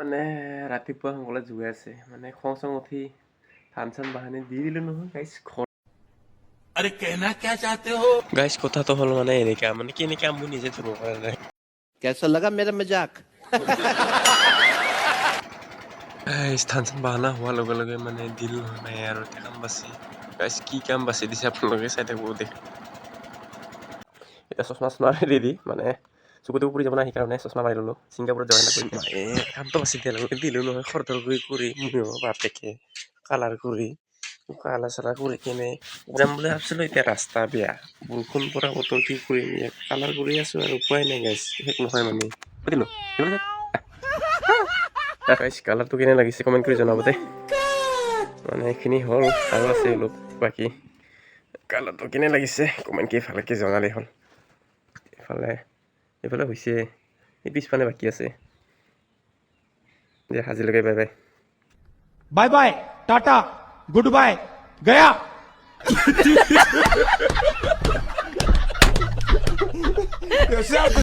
মানে ৰাতিপুৱা সোনকালে জুই আছে মানে খং চং উঠি ধান চান বাহানি দি দিলো নহয় গাইছ ঘৰ अरे कहना क्या चाहते हो গাইছ কথাটো হ'ল মানে এনেকা মানে কেনেকা মই নিজে ধৰিব পৰা নাই कैसा लगा मेरा मजाक গাইছ ধান চান বাহানা হোৱাৰ লগে লগে মানে দিলো নহয় মায়ে আৰু এটা কাম বাচি গাইছ কি কাম বাচি দিছে আপোনালোকে চাই থাকিব দেখি এতিয়া চশমা চশমা দি মানে চকুটো পুৰি যাব না সেইকাৰণে চশমা মাৰি ল'লোঁ ছিংগাপুৰত যোৱা কৰি মায়ে কামটো বাচি দিয়া লগে দিলোঁ নহয় খৰধৰ কৰি ময়ো বাপেকে কালাৰ কৰি কালাৰ চালাৰ কৰি কিনে যাম বুলি ভাবিছিলোঁ এতিয়া ৰাস্তা বেয়া বৰষুণ পৰা বতৰ কি কৰিম কালাৰ কৰি আছোঁ আৰু উপায় নাই গাইছ শেষ নহয় মানে সুধিলোঁ গাইছ কালাৰটো কেনে লাগিছে কমেণ্ট কৰি জনাব দে মানে এইখিনি হ'ল আৰু আছে অলপ বাকী কালাৰটো কেনে লাগিছে কমেণ্ট কৰি ভালকৈ জনালেই হ'ল এইফালে হৈছে এই পিছফালে বাকী আছে দে আজিলৈকে bye bye bye bye ta ta goodbye गया